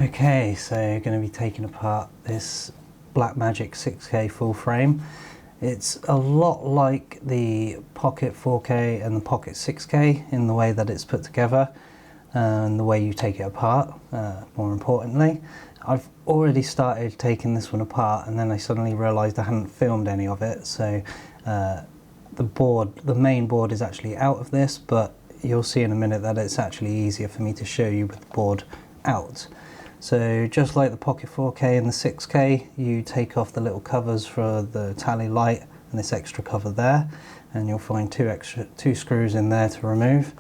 Okay, so you're going to be taking apart this Blackmagic 6K full frame. It's a lot like the Pocket 4K and the Pocket 6K in the way that it's put together and the way you take it apart, more importantly. I've already started taking this one apart and then I suddenly realised I hadn't filmed any of it, so the main board is actually out of this, but you'll see in a minute that it's actually easier for me to show you with the board out. So just like the Pocket 4K and the 6K, you take off the little covers for the tally light and this extra cover there, and you'll find two screws in there to remove.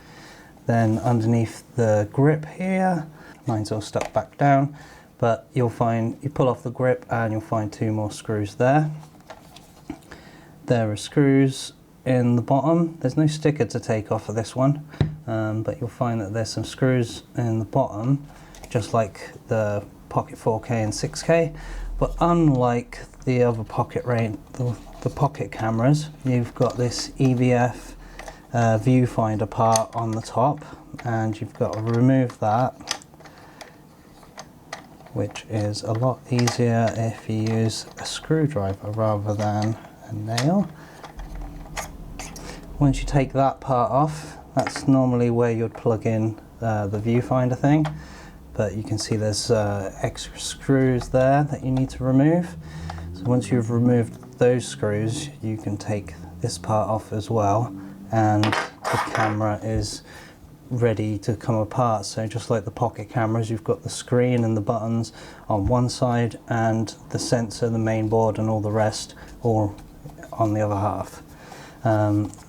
Then underneath the grip here, mine's all stuck back down, but you'll find, you pull off the grip and you'll find two more screws there. There are screws in the bottom. There's no sticker to take off of this one, but you'll find that there's some screws in the bottom, just like the Pocket 4K and 6K, but unlike the other Pocket range, the Pocket cameras, you've got this EVF viewfinder part on the top, and you've got to remove that, which is a lot easier if you use a screwdriver rather than a nail. Once you take that part off, that's normally where you'd plug in the viewfinder thing. But you can see there's extra screws there that you need to remove. So once you've removed those screws, you can take this part off as well, and the camera is ready to come apart. So just like the Pocket cameras, you've got the screen and the buttons on one side and the sensor, the main board and all the rest all on the other half.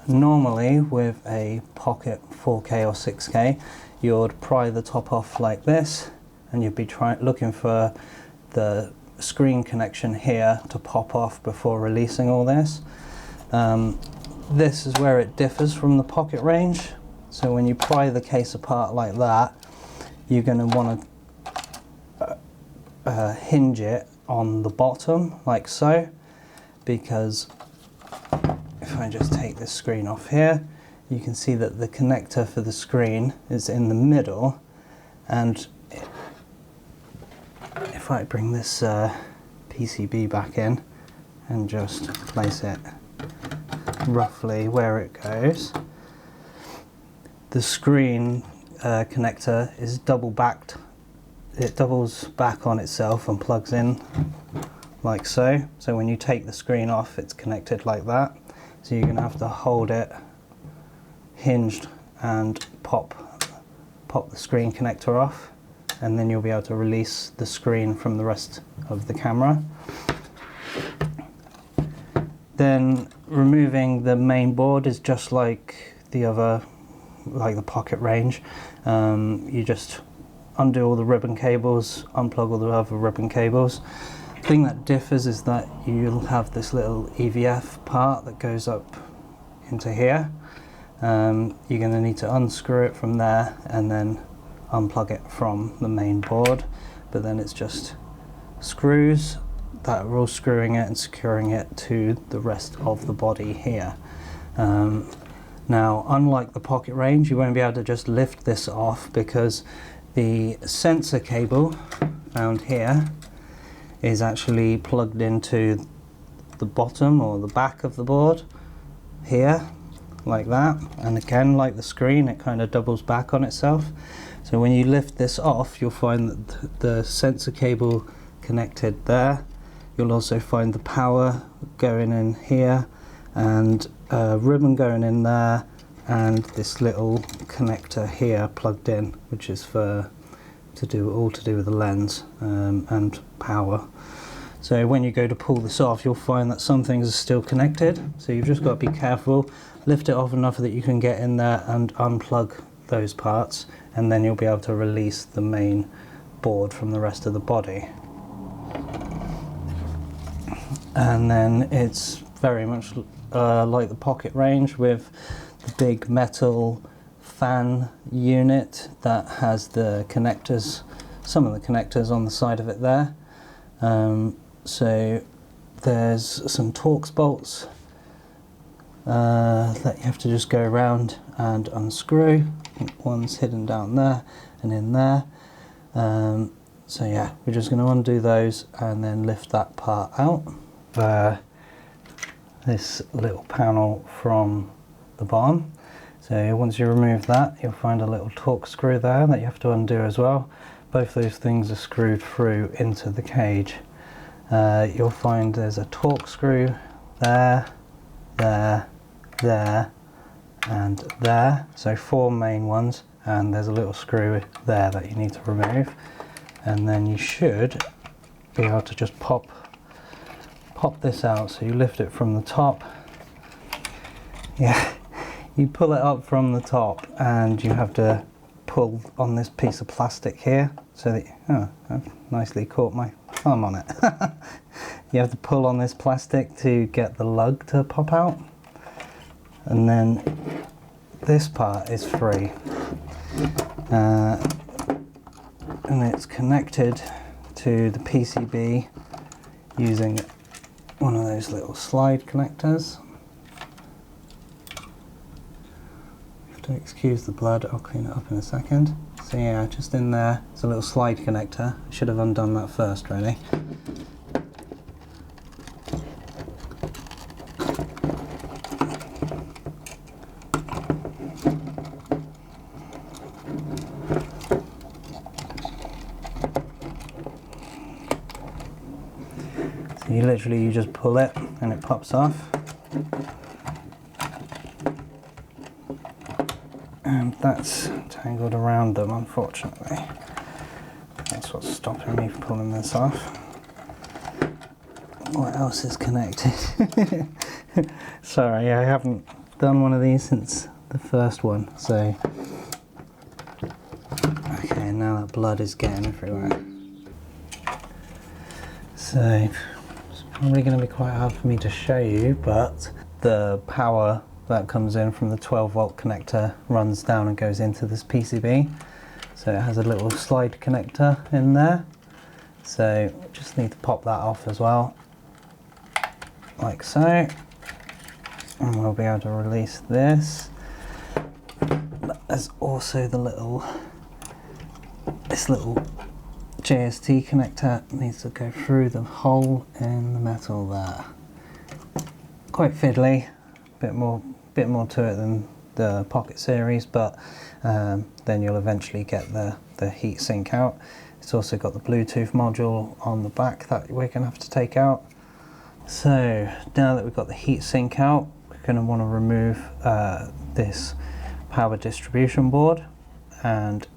Normally with a Pocket 4K or 6K, you'd pry the top off like this, and you'd be looking for the screen connection here to pop off before releasing all this. This is where it differs from the Pocket range. So when you pry the case apart like that, you're going to want to hinge it on the bottom like so, because if I just take this screen off here, you can see that the connector for the screen is in the middle, and if I bring this PCB back in and just place it roughly where it goes, the screen connector is double backed. It doubles back on itself and plugs in like so. So when you take the screen off, it's connected like that. So you're going to have to hold it hinged and pop the screen connector off, and then you'll be able to release the screen from the rest of the camera. Then removing the main board is just like the other, like the Pocket range. You just undo all the ribbon cables, unplug all the other ribbon cables. The thing that differs is that you'll have this little EVF part that goes up into here. You're going to need to unscrew it from there and then unplug it from the main board, but then it's just screws that are all screwing it and securing it to the rest of the body here. Now, unlike the Pocket range, you won't be able to just lift this off, because the sensor cable found here is actually plugged into the bottom or the back of the board here, like that, and again, like the screen, it kind of doubles back on itself. So when you lift this off, you'll find that the sensor cable connected there. You'll also find the power going in here, and a ribbon going in there, and this little connector here plugged in, which is all to do with the lens and power. So when you go to pull this off, you'll find that some things are still connected, so you've just got to be careful. Lift it off enough that you can get in there and unplug those parts, and then you'll be able to release the main board from the rest of the body. And then it's very much like the Pocket range, with the big metal fan unit that has the connectors, some of the connectors on the side of it there. So there's some Torx bolts that you have to just go around and unscrew. I think one's hidden down there and in there. So yeah, we're just going to undo those and then lift that part out. This little panel from the bottom. So once you remove that, you'll find a little torque screw there that you have to undo as well. Both those things are screwed through into the cage. You'll find there's a torque screw there, there, there, and there. So 4 main ones, and there's a little screw there that you need to remove. And then you should be able to just pop this out. So you lift it from the top. Yeah, you pull it up from the top, and you have to pull on this piece of plastic here. So that, oh, I've nicely caught my thumb on it. You have to pull on this plastic to get the lug to pop out. And then this part is free. And it's connected to the PCB using one of those little slide connectors. You have to excuse the blood, I'll clean it up in a second. So yeah, just in there, it's a little slide connector. I should have undone that first, really. You just pull it and it pops off, and that's tangled around them, unfortunately. That's what's stopping me from pulling this off. What else is connected? Sorry, I haven't done one of these since the first one, so okay, now that blood is getting everywhere. So probably going to be quite hard for me to show you, but the power that comes in from the 12-volt connector runs down and goes into this PCB. So it has a little slide connector in there. So just need to pop that off as well, like so. And we'll be able to release this. But there's also the this little JST connector needs to go through the hole in the metal there. Quite fiddly, bit more to it than the Pocket series, but then you'll eventually get the heat sink out. It's also got the Bluetooth module on the back that we're going to have to take out. So now that we've got the heat sink out, we're going to want to remove this power distribution board, and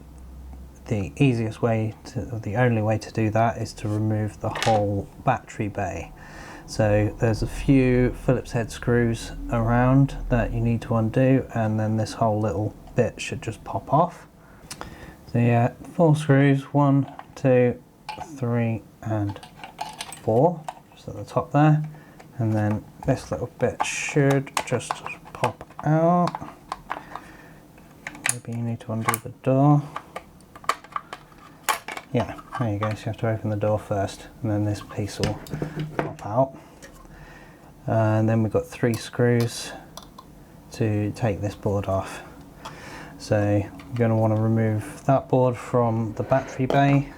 the easiest way or the only way to do that is to remove the whole battery bay. So there's a few Phillips head screws around that you need to undo, and then this whole little bit should just pop off. So yeah, 4 screws, 1, 2, 3 and 4, just at the top there, and then this little bit should just pop out. Maybe you need to undo the door. Yeah, there you go, so you have to open the door first, and then this piece will pop out. And then we've got 3 screws to take this board off. So you're going to want to remove that board from the battery bay,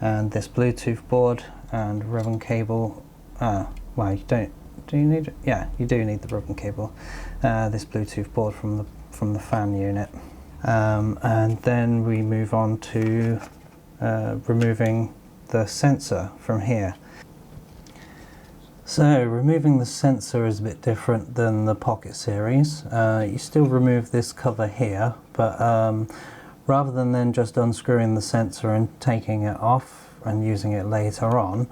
and this Bluetooth board and ribbon cable. Well, you don't. Do you need it? Yeah, you do need the ribbon cable. This Bluetooth board from the fan unit. And then we move on to removing the sensor from here. So removing the sensor is a bit different than the Pocket series. You still remove this cover here, but rather than then just unscrewing the sensor and taking it off and using it later on,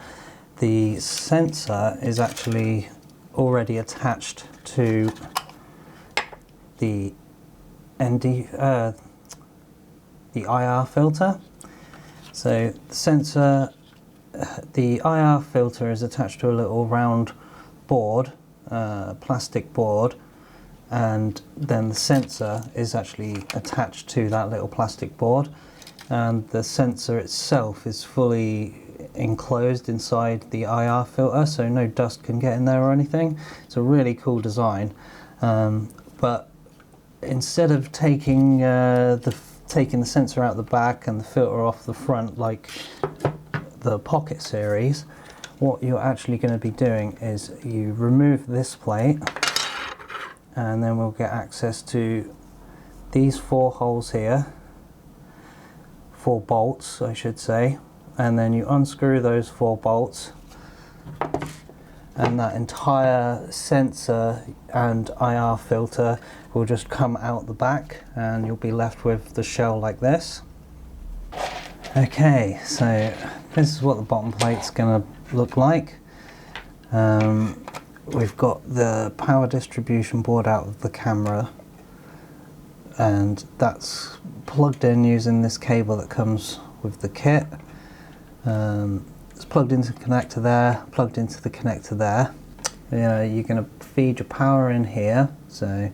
the sensor is actually already attached to the the IR filter. So the sensor, the IR filter is attached to a little round board, plastic board, and then the sensor is actually attached to that little plastic board, and the sensor itself is fully enclosed inside the IR filter, so no dust can get in there or anything. It's a really cool design, but instead of taking the taking the sensor out the back and the filter off the front like the Pocket series, what you're actually going to be doing is you remove this plate, and then we'll get access to these 4 holes here, 4 bolts I should say, and then you unscrew those 4 bolts, and that entire sensor and IR filter will just come out the back, and you'll be left with the shell like this. Okay, so this is what the bottom plate's going to look like. We've got the power distribution board out of the camera, and that's plugged in using this cable that comes with the kit. It's plugged into the connector there, plugged into the connector there. You know, you're going to feed your power in here, so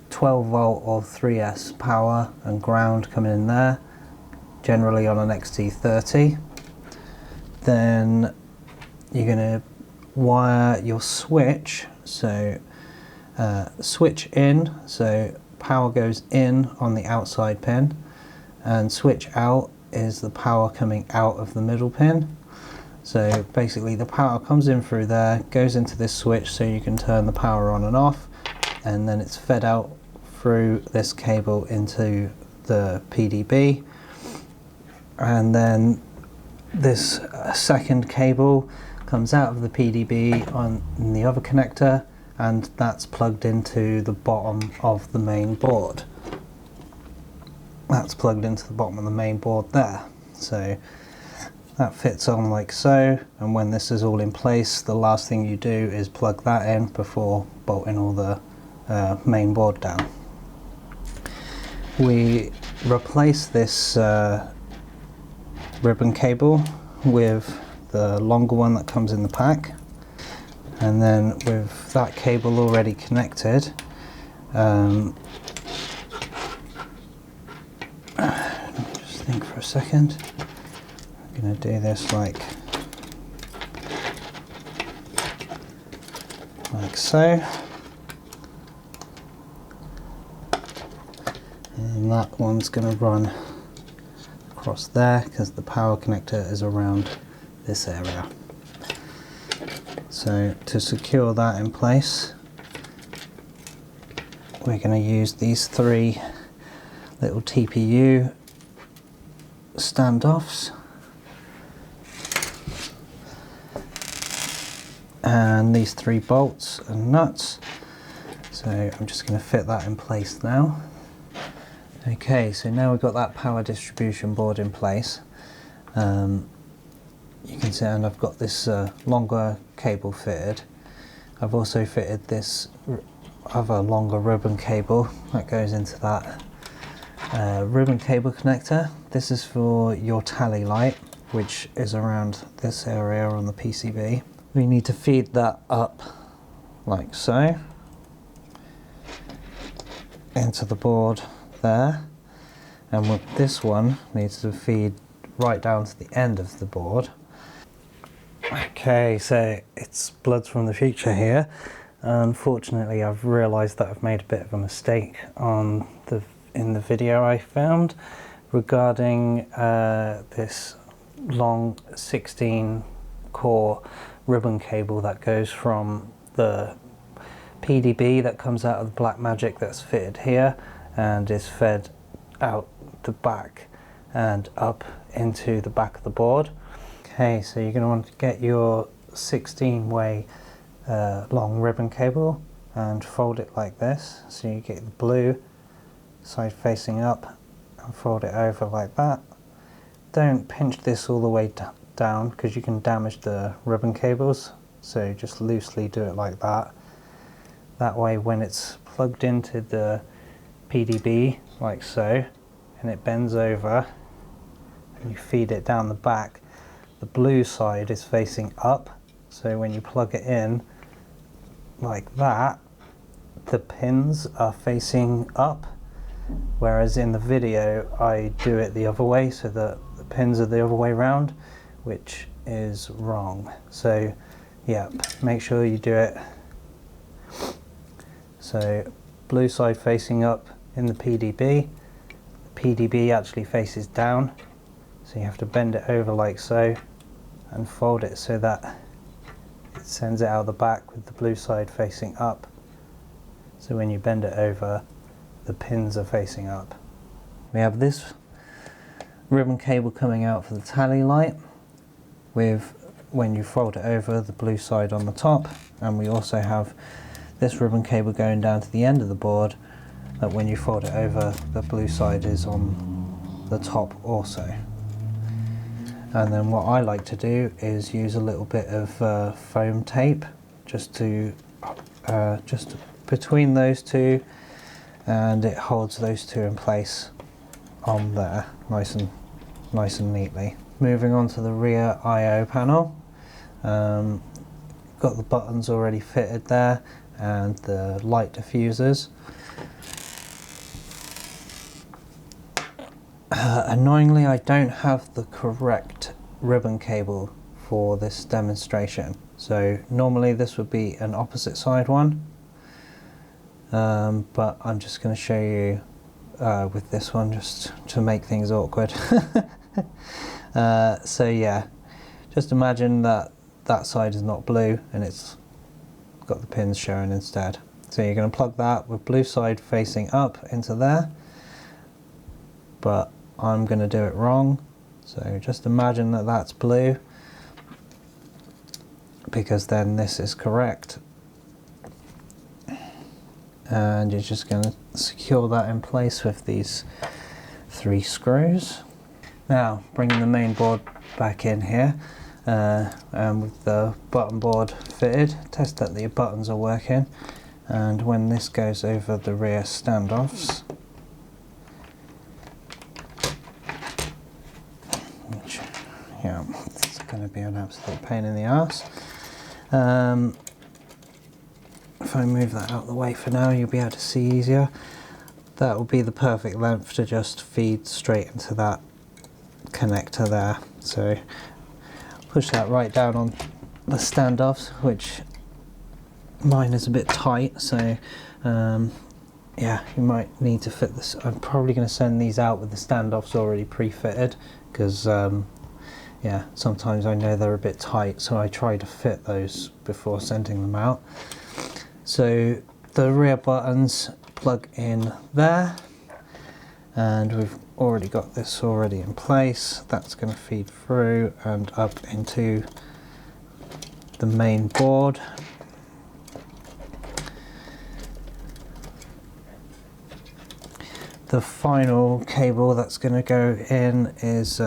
12 volt or 3S power and ground coming in there, generally on an XT30. Then you're going to wire your switch, so switch in, so power goes in on the outside pin, and switch out is the power coming out of the middle pin. So basically the power comes in through there, goes into this switch so you can turn the power on and off, and then it's fed out through this cable into the PDB, and then this second cable comes out of the PDB on the other connector, and that's plugged into the bottom of the main board. That's plugged into the bottom of the main board there. So that fits on like so, and when this is all in place, the last thing you do is plug that in before bolting all the main board down. We replace this ribbon cable with the longer one that comes in the pack, and then with that cable already connected, just think for a second. I'm going to do this like so, and that one's going to run across there because the power connector is around this area. So to secure that in place, we're going to use these 3 little TPU standoffs, and these 3 bolts and nuts. So I'm just going to fit that in place now. Okay, so now we've got that power distribution board in place. You can see, and I've got this longer cable fitted. I've also fitted this other longer ribbon cable that goes into that ribbon cable connector. This is for your tally light, which is around this area on the PCB. We need to feed that up like so into the board there, and with this one needs to feed right down to the end of the board. Okay, so it's Bloods from the future here. Unfortunately, I've realised that I've made a bit of a mistake in the video I filmed regarding this long 16 core ribbon cable that goes from the PDB that comes out of the Blackmagic that's fitted here and is fed out the back and up into the back of the board. Okay, so you're going to want to get your 16-way long ribbon cable and fold it like this, so you get the blue side facing up and fold it over like that. Don't pinch this all the way down because you can damage the ribbon cables, so just loosely do it like that. That way when it's plugged into the PDB like so and it bends over and you feed it down the back, the blue side is facing up, so when you plug it in like that, the pins are facing up, whereas in the video I do it the other way, so that the pins are the other way around, which is wrong. So yeah, make sure you do it so blue side facing up in the PDB. The PDB actually faces down, so you have to bend it over like so and fold it so that it sends it out the back with the blue side facing up. So when you bend it over, the pins are facing up. We have this ribbon cable coming out for the tally light with, when you fold it over, the blue side on the top, and we also have this ribbon cable going down to the end of the board that when you fold it over, the blue side is on the top also. And then what I like to do is use a little bit of foam tape just between those two, and it holds those two in place on there nice and neatly. Moving on to the rear I/O panel, got the buttons already fitted there and the light diffusers. Annoyingly, I don't have the correct ribbon cable for this demonstration, so normally this would be an opposite side one, but I'm just going to show you with this one just to make things awkward. So yeah, just imagine that that side is not blue and it's got the pins showing instead. So you're going to plug that with blue side facing up into there, but I'm going to do it wrong. So just imagine that that's blue, because then this is correct. And you're just going to secure that in place with these 3 screws. Now bringing the main board back in here, and with the button board fitted, test that the buttons are working, and when this goes over the rear standoffs, which, yeah, it's going to be an absolute pain in the arse. If I move that out of the way for now, you'll be able to see easier. That will be the perfect length to just feed straight into that connector there. So push that right down on the standoffs, which mine is a bit tight, so yeah, you might need to fit this. I'm probably going to send these out with the standoffs already pre-fitted, because yeah, sometimes I know they're a bit tight, so I try to fit those before sending them out. So the rear buttons plug in there, and we've already got this already in place. That's going to feed through and up into the main board. The final cable that's going to go in is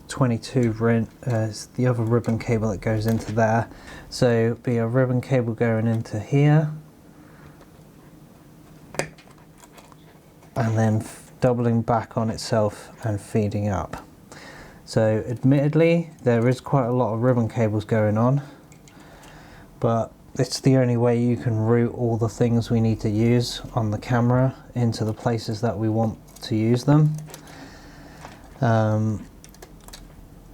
22 is the other ribbon cable that goes into there. So it'll be a ribbon cable going into here, and then doubling back on itself and feeding up. So admittedly, there is quite a lot of ribbon cables going on, but it's the only way you can route all the things we need to use on the camera into the places that we want to use them.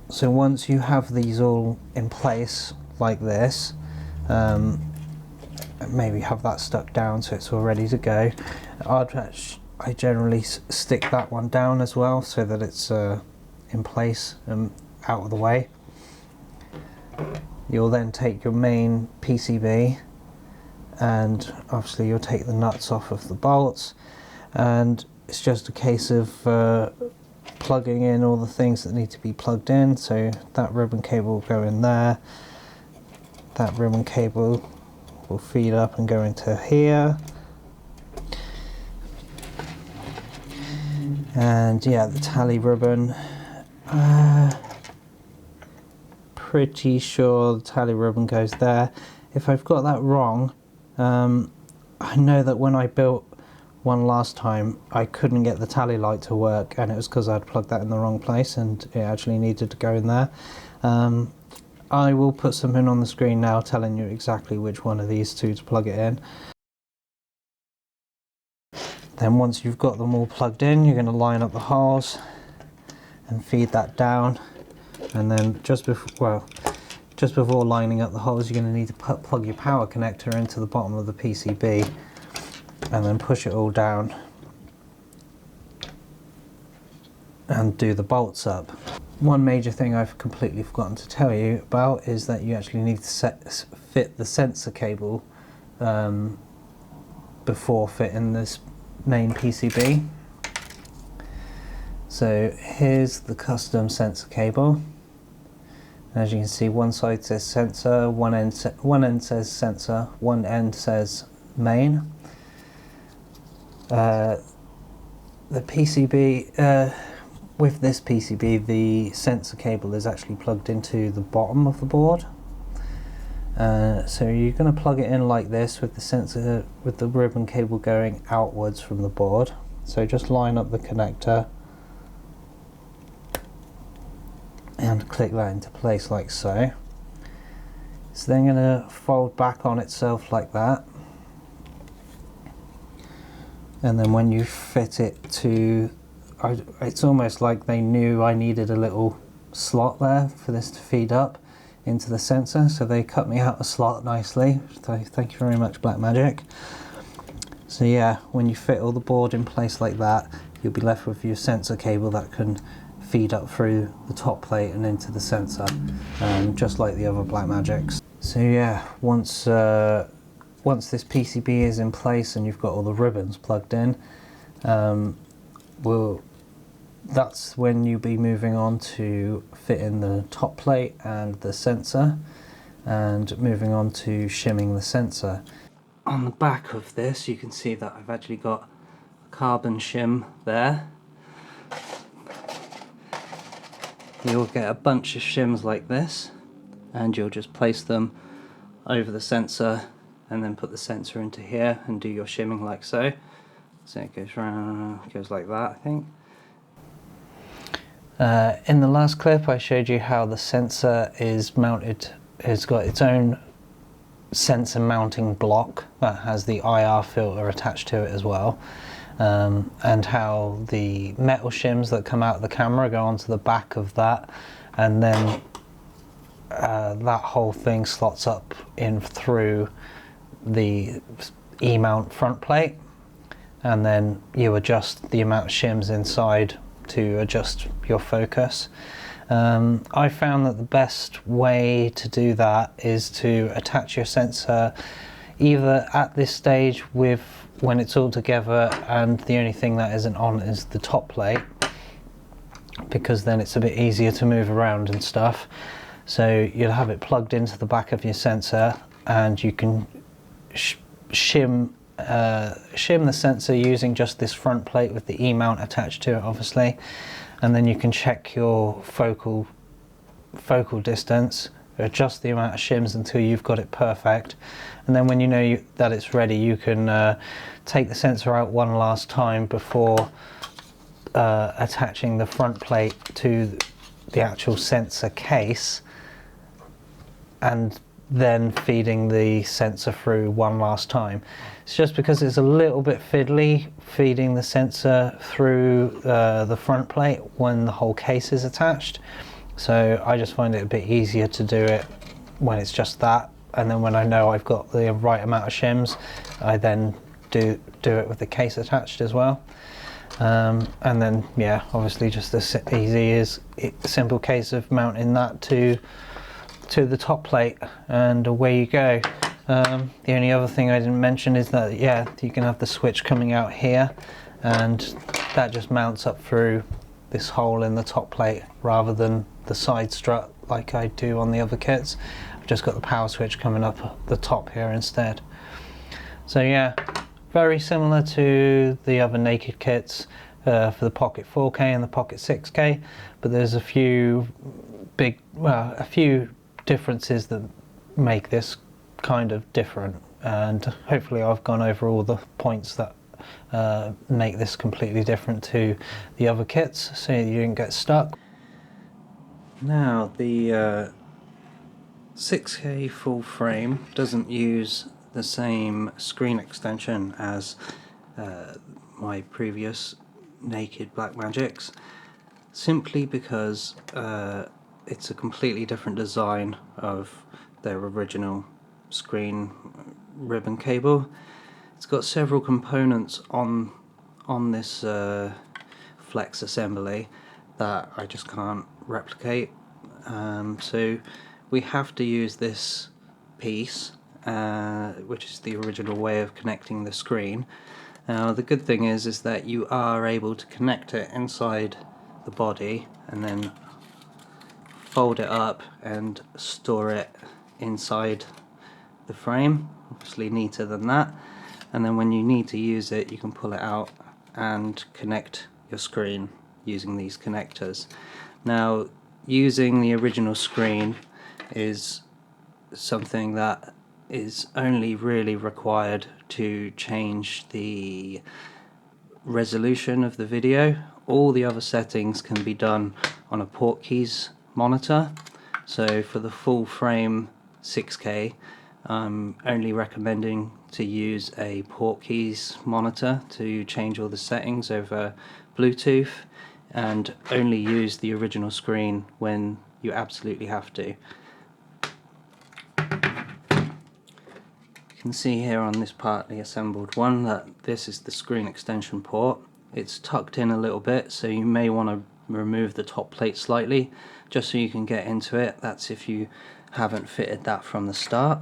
So once you have these all in place like this, maybe have that stuck down so it's all ready to go. I generally stick that one down as well so that it's in place and out of the way. You'll then take your main PCB, and obviously you'll take the nuts off of the bolts, and it's just a case of plugging in all the things that need to be plugged in. So that ribbon cable will go in there, that ribbon cable will feed up and go into here, and yeah, the tally ribbon, pretty sure the tally ribbon goes there. If I've got that wrong, I know that when I built one last time I couldn't get the tally light to work, and it was because I'd plugged that in the wrong place and it actually needed to go in there. I will put something on the screen now telling you exactly which one of these two to plug it in. Then once you've got them all plugged in, you're going to line up the holes and feed that down. And then just before lining up the holes, you're going to need to plug your power connector into the bottom of the PCB, and then push it all down and do the bolts up. One major thing I've completely forgotten to tell you about is that you actually need to fit the sensor cable before fitting this main PCB. So here's the custom sensor cable. As you can see, one side says sensor, one end says sensor, one end says main. The PCB, with this PCB, the sensor cable is actually plugged into the bottom of the board. So you're going to plug it in like this with the sensor, with the ribbon cable going outwards from the board. So just line up the connector and click that into place like so. It's then going to fold back on itself like that. And then when you fit it to, it's almost like they knew I needed a little slot there for this to feed up into the sensor, so they cut me out a slot nicely. So thank you very much, Blackmagic. So yeah, when you fit all the board in place like that, you'll be left with your sensor cable that can feed up through the top plate and into the sensor, just like the other Blackmagics. So yeah, once this PCB is in place and you've got all the ribbons plugged in, that's when you'll be moving on to fit in the top plate and the sensor, and moving on to shimming the sensor. On the back of this you can see that I've actually got a carbon shim there. You'll get a bunch of shims like this, and you'll just place them over the sensor and then put the sensor into here and do your shimming like so. So it goes round, goes like that, I think. In the last clip I showed you how the sensor is mounted, it's got its own sensor mounting block that has the IR filter attached to it as well, and how the metal shims that come out of the camera go onto the back of that, and then that whole thing slots up in through the E-mount front plate, and then you adjust the amount of shims inside to adjust your focus. I found that the best way to do that is to attach your sensor either at this stage with when it's all together and the only thing that isn't on is the top plate, because then it's a bit easier to move around and stuff. So you'll have it plugged into the back of your sensor, and you can shim the sensor using just this front plate with the E-mount attached to it, obviously, and then you can check your focal distance, adjust the amount of shims until you've got it perfect, and then when you know that it's ready, you can take the sensor out one last time before attaching the front plate to the actual sensor case, and then feeding the sensor through one last time. It's just because it's a little bit fiddly feeding the sensor through the front plate when the whole case is attached. So I just find it a bit easier to do it when it's just that, and then when I know I've got the right amount of shims, I then do it with the case attached as well. And then yeah, obviously just as easy as a simple case of mounting that to the top plate, and away you go. The only other thing I didn't mention is that yeah, you can have the switch coming out here, and that just mounts up through this hole in the top plate rather than the side strut like I do on the other kits. I've just got the power switch coming up the top here instead. So yeah, very similar to the other naked kits for the Pocket 4K and the Pocket 6K, but there's a few differences that make this kind of different, and hopefully I've gone over all the points that make this completely different to the other kits so you don't get stuck. Now the 6K full frame doesn't use the same screen extension as my previous naked Blackmagics, simply because it's a completely different design of their original screen ribbon cable. It's got several components on this flex assembly, that I just can't replicate. So we have to use this piece, which is the original way of connecting the screen. Now the good thing is that you are able to connect it inside the body and then fold it up and store it inside the frame, obviously neater than that, and then when you need to use it you can pull it out and connect your screen using these connectors. Now using the original screen is something that is only really required to change the resolution of the video. All the other settings can be done on a Portkeys monitor. So for the full frame 6K, I'm only recommending to use a Portkeys monitor to change all the settings over Bluetooth, and only use the original screen when you absolutely have to. You can see here on this partly assembled one that this is the screen extension port. It's tucked in a little bit, so you may want to remove the top plate slightly just so you can get into it. That's if you haven't fitted that from the start.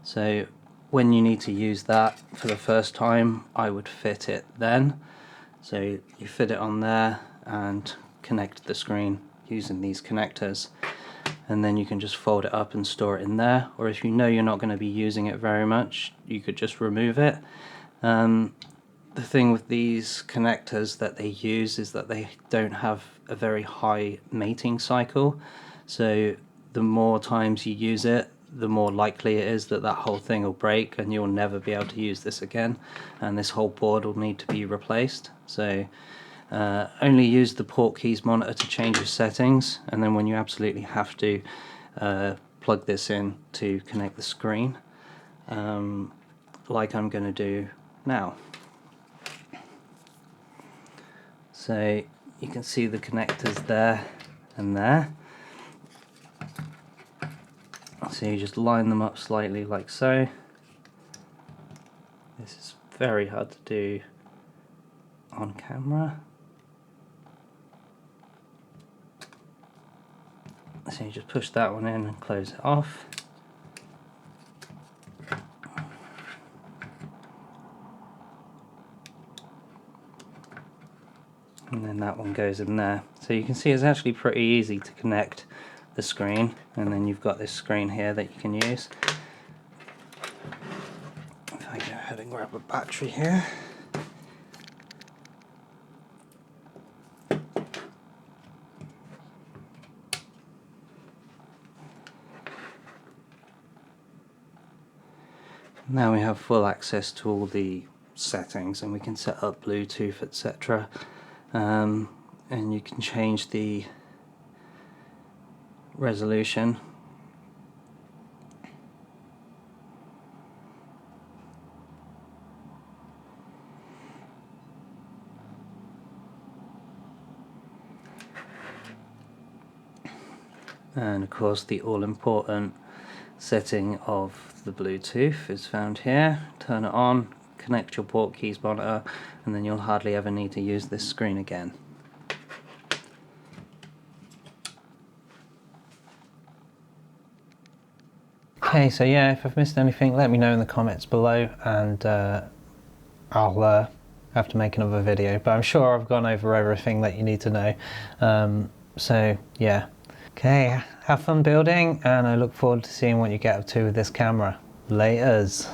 So when you need to use that for the first time, I would fit it then. So you fit it on there and connect the screen using these connectors, and then you can just fold it up and store it in there. Or if you know you're not going to be using it very much, you could just remove it. The thing with these connectors that they use is that they don't have a very high mating cycle, so the more times you use it, the more likely it is that that whole thing will break and you'll never be able to use this again, and this whole board will need to be replaced. So only use the Portkeys monitor to change your settings, and then when you absolutely have to, plug this in to connect the screen, like I'm going to do now. So you can see the connectors there and there. So you just line them up slightly like so. This is very hard to do on camera. So you just push that one in and close it off. And then that one goes in there. So you can see it's actually pretty easy to connect the screen, and then you've got this screen here that you can use. If I go ahead and grab a battery here. Now we have full access to all the settings, and we can set up Bluetooth, etc. And you can change the resolution. And of course the all-important setting of the Bluetooth is found here. Turn it on, connect your Portkeys monitor, and then you'll hardly ever need to use this screen again. Okay, so yeah, if I've missed anything, let me know in the comments below, and I'll have to make another video, but I'm sure I've gone over everything that you need to know. So yeah, okay, have fun building, and I look forward to seeing what you get up to with this camera. Laters.